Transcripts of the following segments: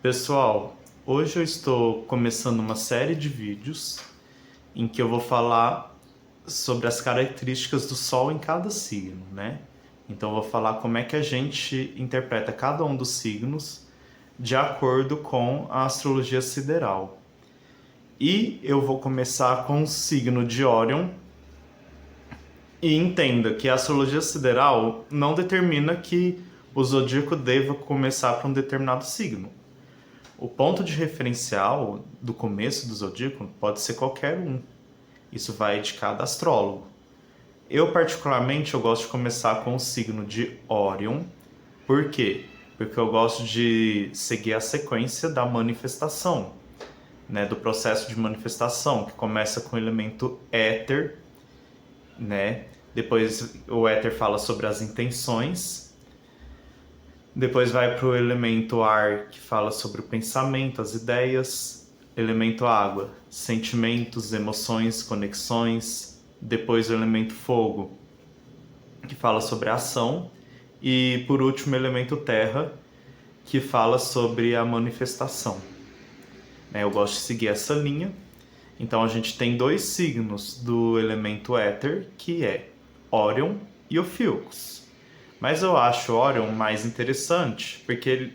Pessoal, hoje eu estou começando uma série de vídeos em que eu vou falar sobre as características do Sol em cada signo, né? Então eu vou falar como é que a gente interpreta cada um dos signos de acordo com a astrologia sideral. E eu vou começar com o signo de Órion. E entenda que a astrologia sideral não determina que o zodíaco deva começar para um determinado signo. O ponto de referencial do começo do zodíaco pode ser qualquer um. Isso vai de cada astrólogo. Eu, particularmente, eu gosto de começar com o signo de Órion. Por quê? Porque eu gosto de seguir a sequência da manifestação, né? Do processo de manifestação, que começa com o elemento éter, né? Depois o éter fala sobre as intenções. Depois vai para o elemento ar, que fala sobre o pensamento, as ideias. Elemento água, sentimentos, emoções, conexões. Depois o elemento fogo, que fala sobre a ação. E por último, o elemento terra, que fala sobre a manifestação. Eu gosto de seguir essa linha. Então a gente tem dois signos do elemento éter, que é Órion e Ophiuchus. Mas eu acho Órion mais interessante, porque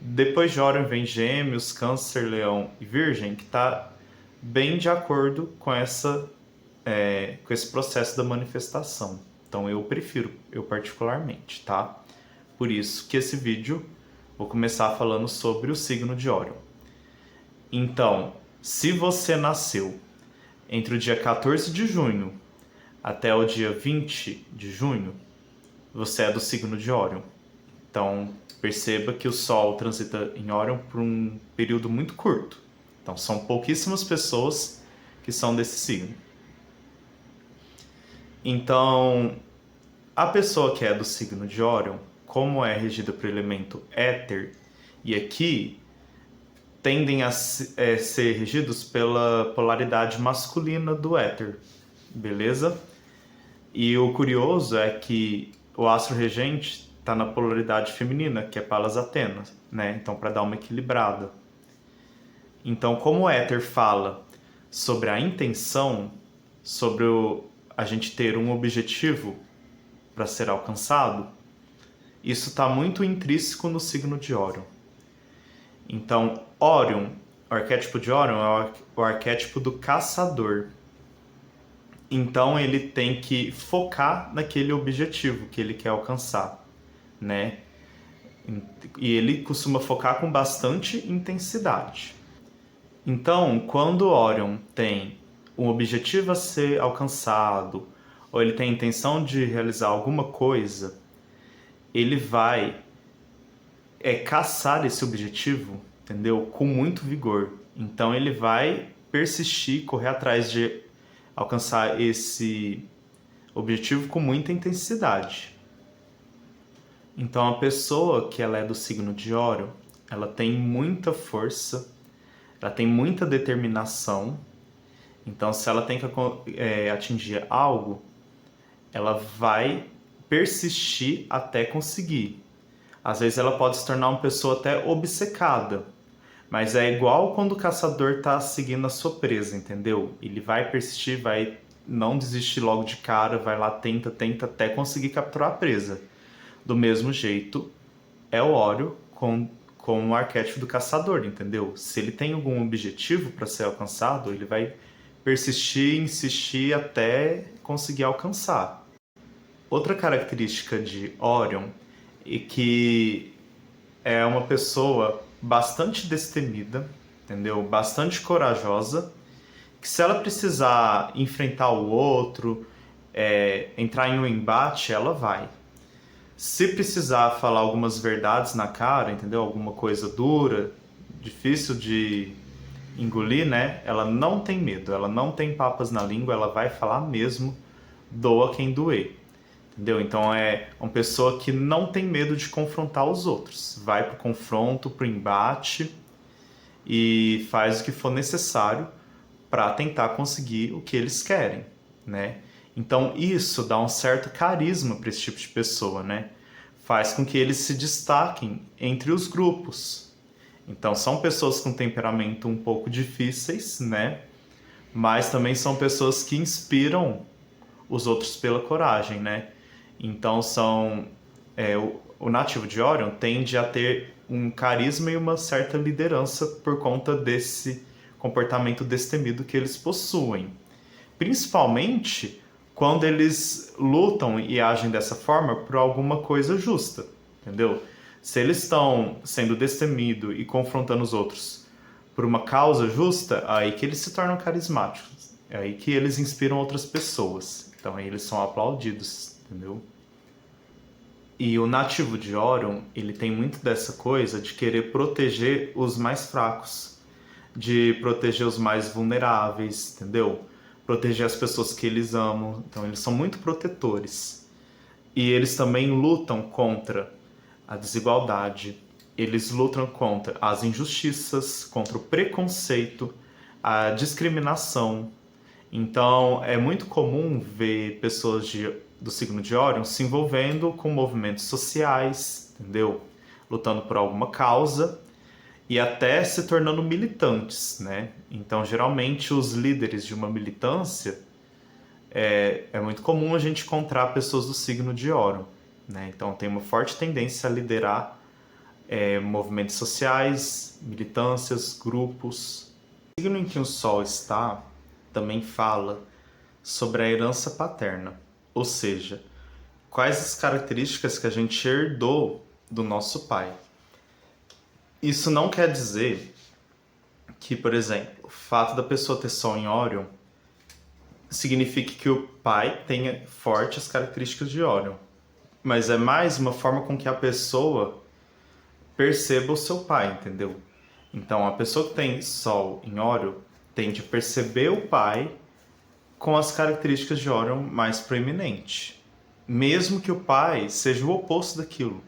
depois de Órion vem Gêmeos, Câncer, Leão e Virgem, que está bem de acordo com com esse processo da manifestação. Então eu prefiro, eu particularmente, tá? Por isso que esse vídeo vou começar falando sobre o signo de Órion. Então, se você nasceu entre o dia 14 de junho até o dia 20 de junho, você é do signo de Órion. Então, perceba que o Sol transita em Órion por um período muito curto. Então, são pouquíssimas pessoas que são desse signo. Então, a pessoa que é do signo de Órion, como é regida pelo elemento éter, e aqui tendem a ser regidos pela polaridade masculina do éter, beleza? E o curioso é que o astro regente está na polaridade feminina, que é Palas Atenas, né? Então, para dar uma equilibrada. Então, como o éter fala sobre a intenção, sobre a gente ter um objetivo para ser alcançado, isso está muito intrínseco no signo de Órion. Então, Órion, o arquétipo de Órion é o arquétipo do caçador. Então ele tem que focar naquele objetivo que ele quer alcançar, né? E ele costuma focar com bastante intensidade. Então, quando Órion tem um objetivo a ser alcançado, ou ele tem a intenção de realizar alguma coisa, ele vai caçar esse objetivo, entendeu? Com muito vigor. Então ele vai persistir, correr atrás de alcançar esse objetivo com muita intensidade. Então a pessoa que ela é do signo de Órion, ela tem muita força, ela tem muita determinação. Então se ela tem que atingir algo, ela vai persistir até conseguir. Às vezes ela pode se tornar uma pessoa até obcecada, mas é igual quando o caçador está seguindo a sua presa, entendeu? Ele vai persistir, vai não desistir logo de cara, vai lá, tenta até conseguir capturar a presa. Do mesmo jeito, é o Órion com o arquétipo do caçador, entendeu? Se ele tem algum objetivo para ser alcançado, ele vai persistir, insistir até conseguir alcançar. Outra característica de Órion é que é uma pessoa bastante destemida, entendeu? Bastante corajosa, que se ela precisar enfrentar o outro, entrar em um embate, ela vai. Se precisar falar algumas verdades na cara, entendeu? Alguma coisa dura, difícil de engolir, né? Ela não tem medo, ela não tem papas na língua, ela vai falar mesmo, doa quem doer. Entendeu? Então é uma pessoa que não tem medo de confrontar os outros. Vai para o confronto, para o embate e faz o que for necessário para tentar conseguir o que eles querem, né? Então isso dá um certo carisma para esse tipo de pessoa, né? Faz com que eles se destaquem entre os grupos. Então são pessoas com temperamento um pouco difíceis, né? Mas também são pessoas que inspiram os outros pela coragem, né? Então o nativo de Orion tende a ter um carisma e uma certa liderança por conta desse comportamento destemido que eles possuem. Principalmente quando eles lutam e agem dessa forma por alguma coisa justa, entendeu? Se eles estão sendo destemidos e confrontando os outros por uma causa justa, aí que eles se tornam carismáticos. É aí que eles inspiram outras pessoas. Então aí eles são aplaudidos, entendeu? E o nativo de Orion, ele tem muito dessa coisa de querer proteger os mais fracos, de proteger os mais vulneráveis, entendeu? Proteger as pessoas que eles amam. Então eles são muito protetores. E eles também lutam contra a desigualdade, eles lutam contra as injustiças, contra o preconceito, a discriminação. Então, é muito comum ver pessoas do signo de Órion se envolvendo com movimentos sociais, entendeu? Lutando por alguma causa e até se tornando militantes, né? Então, geralmente, os líderes de uma militância é muito comum a gente encontrar pessoas do signo de Órion, né? Então, tem uma forte tendência a liderar movimentos sociais, militâncias, grupos. O signo em que o Sol está também fala sobre a herança paterna, ou seja, quais as características que a gente herdou do nosso pai. Isso não quer dizer que, por exemplo, o fato da pessoa ter Sol em Órion signifique que o pai tenha fortes características de Órion, mas é mais uma forma com que a pessoa perceba o seu pai, entendeu? Então, a pessoa que tem Sol em Órion tende a perceber o pai com as características de Orion mais proeminente. Mesmo que o pai seja o oposto daquilo,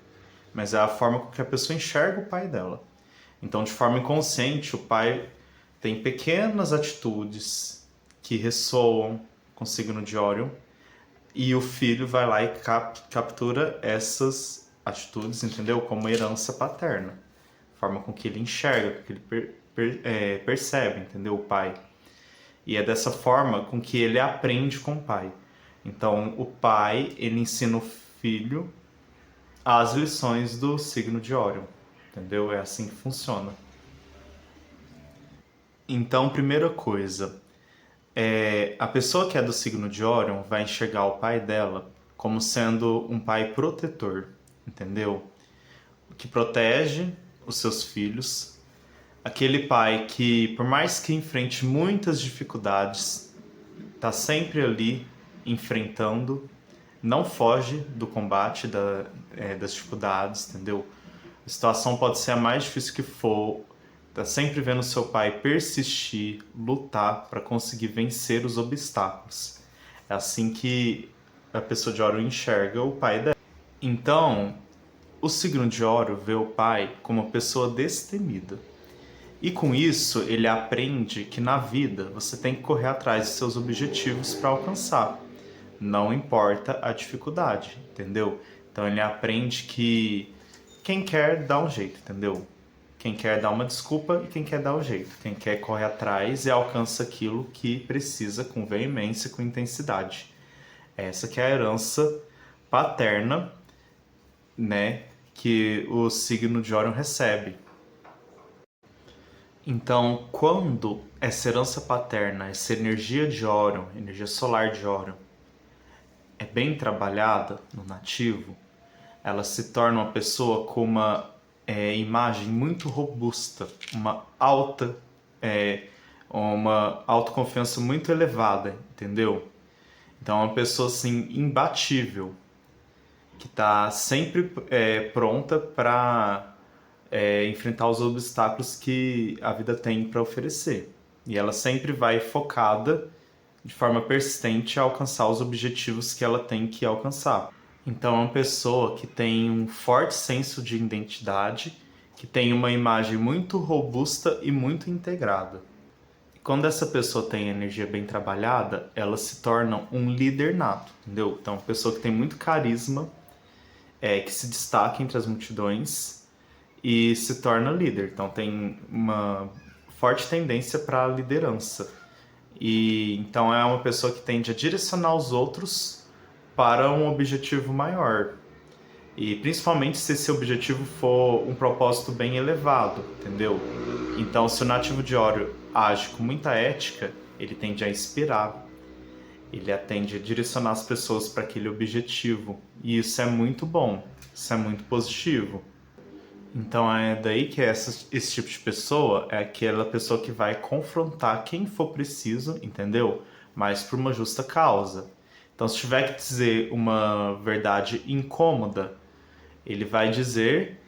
mas é a forma com que a pessoa enxerga o pai dela. Então, de forma inconsciente, o pai tem pequenas atitudes que ressoam com o signo de Orion e o filho vai lá e captura essas atitudes, entendeu? Como herança paterna. A forma com que ele enxerga, que ele percebe, entendeu? O pai. E é dessa forma com que ele aprende com o pai. Então, o pai, ele ensina o filho as lições do signo de Órion, entendeu? É assim que funciona. Então, primeira coisa, a pessoa que é do signo de Órion vai enxergar o pai dela como sendo um pai protetor, entendeu? Que protege os seus filhos. Aquele pai que, por mais que enfrente muitas dificuldades, está sempre ali enfrentando, não foge do combate das dificuldades, entendeu? A situação pode ser a mais difícil que for, tá sempre vendo seu pai persistir, lutar para conseguir vencer os obstáculos. É assim que a pessoa de Órion enxerga o pai dela. Então, o signo de Órion vê o pai como uma pessoa destemida. E com isso, ele aprende que na vida você tem que correr atrás de seus objetivos para alcançar. Não importa a dificuldade, entendeu? Então ele aprende que quem quer dá um jeito, entendeu? Quem quer dá uma desculpa e quem quer dá o jeito. Quem quer corre atrás e alcança aquilo que precisa com veemência, com intensidade. Essa que é a herança paterna, né, que o signo de Órion recebe. Então, quando essa herança paterna, essa energia de Órion, energia solar de Órion, é bem trabalhada no nativo, ela se torna uma pessoa com uma imagem muito robusta, uma autoconfiança muito elevada, entendeu? Então, é uma pessoa assim imbatível, que está sempre pronta para enfrentar os obstáculos que a vida tem para oferecer. E ela sempre vai focada, de forma persistente, a alcançar os objetivos que ela tem que alcançar. Então é uma pessoa que tem um forte senso de identidade, que tem uma imagem muito robusta e muito integrada. E quando essa pessoa tem energia bem trabalhada, ela se torna um líder nato, entendeu? Então uma pessoa que tem muito carisma, que se destaca entre as multidões, e se torna líder. Então tem uma forte tendência para a liderança. E então é uma pessoa que tende a direcionar os outros para um objetivo maior. E principalmente se esse objetivo for um propósito bem elevado, entendeu? Então, se o nativo de Órion age com muita ética, ele tende a inspirar, ele tende a direcionar as pessoas para aquele objetivo. E isso é muito bom, isso é muito positivo. Então é daí que esse tipo de pessoa é aquela pessoa que vai confrontar quem for preciso, entendeu? Mas por uma justa causa. Então, se tiver que dizer uma verdade incômoda, ele vai dizer,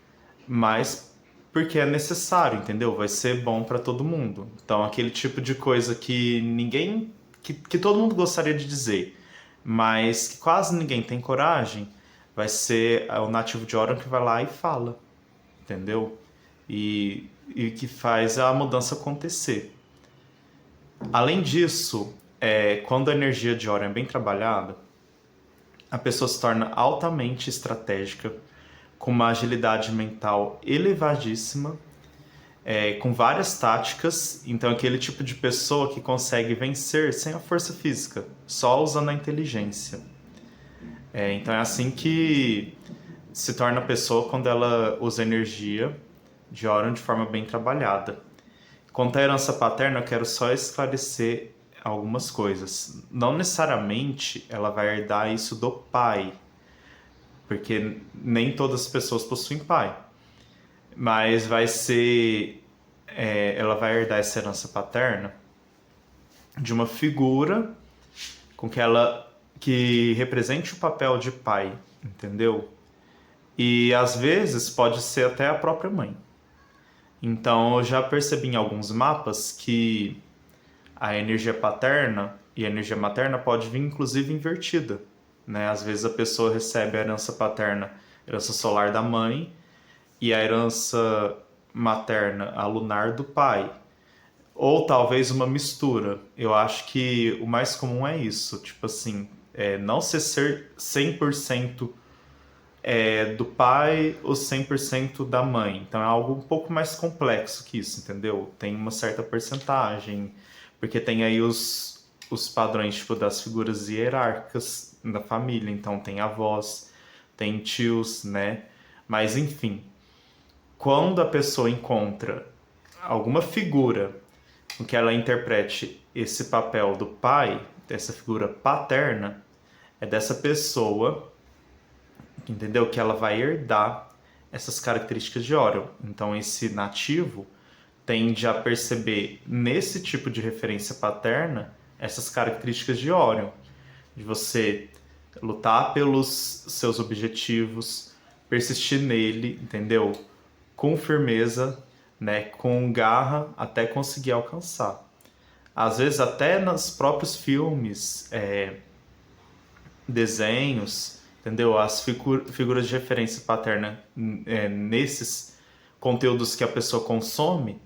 mas porque é necessário, entendeu? Vai ser bom para todo mundo. Então, aquele tipo de coisa que ninguém, que todo mundo gostaria de dizer, mas que quase ninguém tem coragem, vai ser o nativo de Orion que vai lá e fala, entendeu? E que faz a mudança acontecer. Além disso, quando a energia de Orion é bem trabalhada, a pessoa se torna altamente estratégica, com uma agilidade mental elevadíssima, com várias táticas. Então, aquele tipo de pessoa que consegue vencer sem a força física, só usando a inteligência. Então, é assim que se torna a pessoa quando ela usa energia de Orion de forma bem trabalhada. Quanto à herança paterna, eu quero só esclarecer algumas coisas. Não necessariamente ela vai herdar isso do pai, porque nem todas as pessoas possuem pai. Mas vai ser... ela vai herdar essa herança paterna de uma figura com que represente o papel de pai, entendeu? E às vezes pode ser até a própria mãe. Então eu já percebi em alguns mapas que a energia paterna e a energia materna pode vir inclusive invertida, né? Às vezes a pessoa recebe a herança paterna, herança solar da mãe, e a herança materna, a lunar, do pai. Ou talvez uma mistura. Eu acho que o mais comum é isso, tipo assim, não ser 100% do pai ou 100% da mãe. Então é algo um pouco mais complexo que isso, entendeu? Tem uma certa percentagem, porque tem aí os padrões tipo das figuras hierárquicas da família. Então tem avós, tem tios, né? Mas enfim, quando a pessoa encontra alguma figura com que ela interprete esse papel do pai, dessa figura paterna, é dessa pessoa, entendeu? Que ela vai herdar essas características de Orion. Então, esse nativo tende a perceber nesse tipo de referência paterna essas características de Orion, de você lutar pelos seus objetivos, persistir nele, entendeu? Com firmeza, né? Com garra até conseguir alcançar. Às vezes até nos próprios filmes, desenhos, entendeu? As figuras de referência paterna nesses conteúdos que a pessoa consome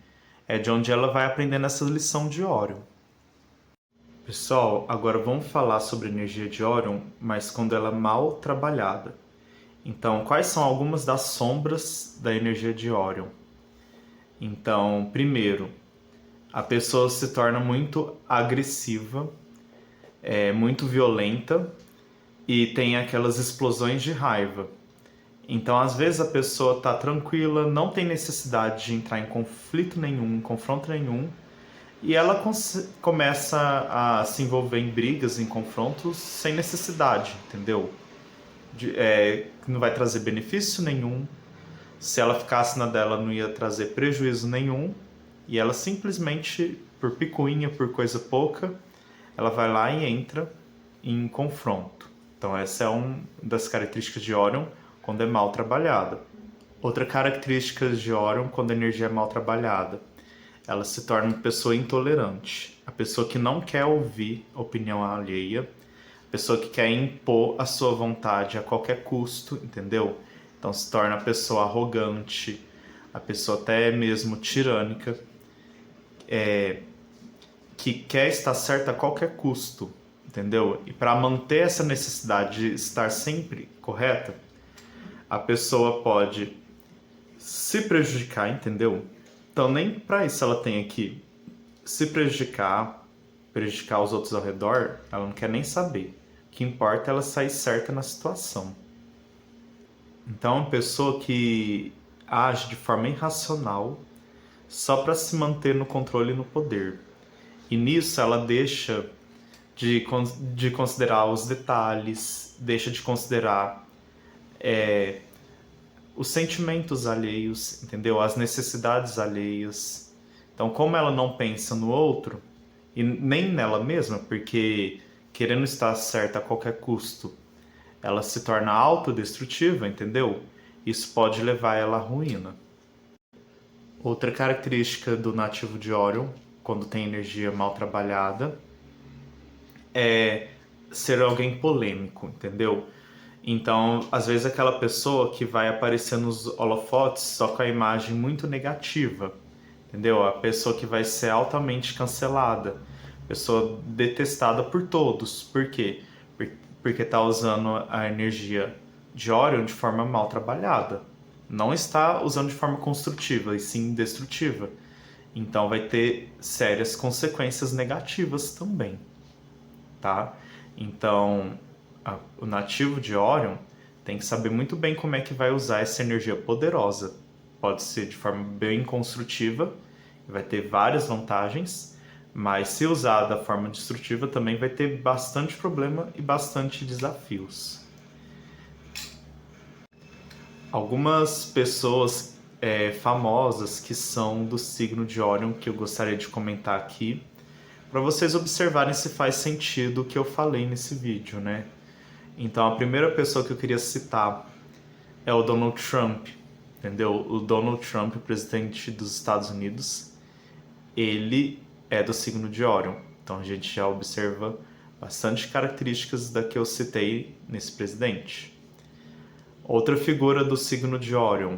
é de onde ela vai aprendendo essa lição de Orion. Pessoal, agora vamos falar sobre a energia de Orion, mas quando ela é mal trabalhada. Então, quais são algumas das sombras da energia de Orion? Então, primeiro, a pessoa se torna muito agressiva, muito violenta e tem aquelas explosões de raiva. Então, às vezes a pessoa está tranquila, não tem necessidade de entrar em conflito nenhum, confronto nenhum, e ela começa a se envolver em brigas, em confrontos sem necessidade, entendeu? Não vai trazer benefício nenhum. Se ela ficasse na dela, não ia trazer prejuízo nenhum. E ela simplesmente, por picuinha, por coisa pouca, ela vai lá e entra em confronto. Então essa é uma das características de Orion quando é mal trabalhada. Outra característica de Orion quando a energia é mal trabalhada, ela se torna uma pessoa intolerante. A pessoa que não quer ouvir opinião alheia, a pessoa que quer impor a sua vontade a qualquer custo, entendeu? Então se torna a pessoa arrogante, a pessoa até mesmo tirânica, que quer estar certa a qualquer custo, entendeu? E para manter essa necessidade de estar sempre correta, a pessoa pode se prejudicar, entendeu? Então nem para isso ela tem aqui se prejudicar os outros ao redor, ela não quer nem saber. O que importa é ela sair certa na situação. Então, é uma pessoa que age de forma irracional só para se manter no controle e no poder. E nisso ela deixa de considerar os detalhes, deixa de considerar os sentimentos alheios, entendeu? As necessidades alheias. Então, como ela não pensa no outro, e nem nela mesma, porque querendo estar certa a qualquer custo, ela se torna autodestrutiva, entendeu? Isso pode levar ela à ruína. Outra característica do nativo de Órion, quando tem energia mal trabalhada, é ser alguém polêmico, entendeu? Então, às vezes aquela pessoa que vai aparecer nos holofotes só com a imagem muito negativa, entendeu? A pessoa que vai ser altamente cancelada, pessoa detestada por todos. Por quê? Porque está usando a energia de Órion de forma mal trabalhada. Não está usando de forma construtiva, e sim destrutiva. Então vai ter sérias consequências negativas também, tá? Então, o nativo de Órion tem que saber muito bem como é que vai usar essa energia poderosa. Pode ser de forma bem construtiva, vai ter várias vantagens, mas se usar da forma destrutiva também vai ter bastante problema e bastante desafios. Algumas pessoas famosas que são do signo de Órion que eu gostaria de comentar aqui, para vocês observarem se faz sentido o que eu falei nesse vídeo, né? Então, a primeira pessoa que eu queria citar é o Donald Trump, entendeu? O Donald Trump, o presidente dos Estados Unidos, ele é do signo de Órion. Então, a gente já observa bastante características da que eu citei nesse presidente. Outra figura do signo de Órion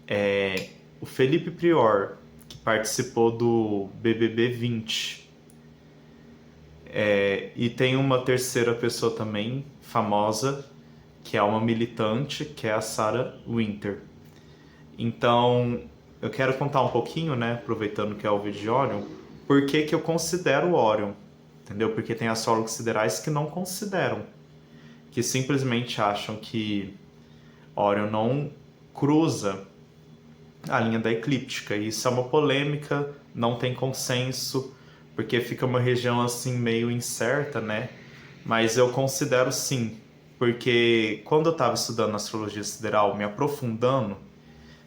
é o Felipe Prior, que participou do BBB 20. E tem uma terceira pessoa também famosa, que é uma militante, que é a Sarah Winter. Então, eu quero contar um pouquinho, né, aproveitando que é o vídeo de Órion, por que eu considero Órion, entendeu? Porque tem astrólogos siderais que não consideram, que simplesmente acham que Órion não cruza a linha da eclíptica. E isso é uma polêmica, não tem consenso, porque fica uma região assim meio incerta, né? Mas eu considero sim, porque quando eu estava estudando astrologia sideral, me aprofundando,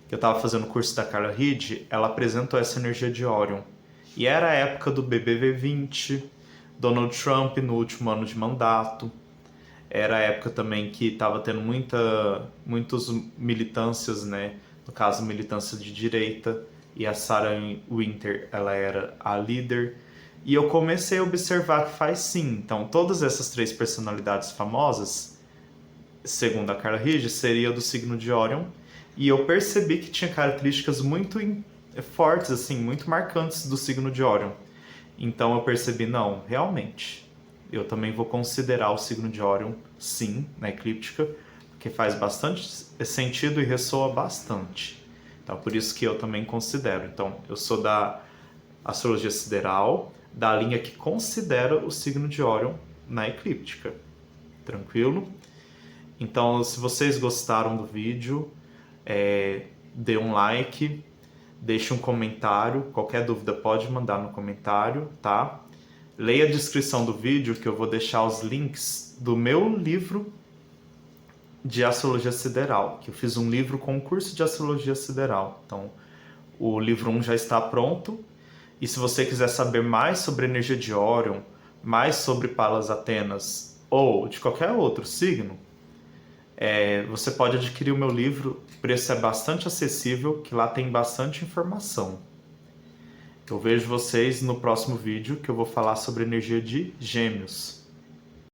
que eu estava fazendo o curso da Carla Reed, ela apresentou essa energia de Órion. E era a época do BBB 20, Donald Trump no último ano de mandato. Era a época também que estava tendo muitas militâncias, né? No caso, militância de direita. E a Sarah Winter, ela era a líder. E eu comecei a observar que faz sim. Então, todas essas três personalidades famosas, segundo a Carla Reed, seria do signo de Órion. E eu percebi que tinha características muito fortes, assim, muito marcantes do signo de Órion. Então eu percebi, não, realmente, eu também vou considerar o signo de Órion, sim, na eclíptica, porque faz bastante sentido e ressoa bastante. Então, por isso que eu também considero. Então, eu sou da astrologia sideral, da linha que considera o signo de Órion na eclíptica. Tranquilo? Então, se vocês gostaram do vídeo, dê um like, deixe um comentário, qualquer dúvida pode mandar no comentário, tá? Leia a descrição do vídeo que eu vou deixar os links do meu livro de astrologia sideral, que eu fiz um livro com um curso de astrologia sideral. Então, o livro 1 já está pronto. E se você quiser saber mais sobre a energia de Órion, mais sobre Palas Atenas ou de qualquer outro signo, você pode adquirir o meu livro. O preço é bastante acessível, que lá tem bastante informação. Eu vejo vocês no próximo vídeo, que eu vou falar sobre a energia de Gêmeos.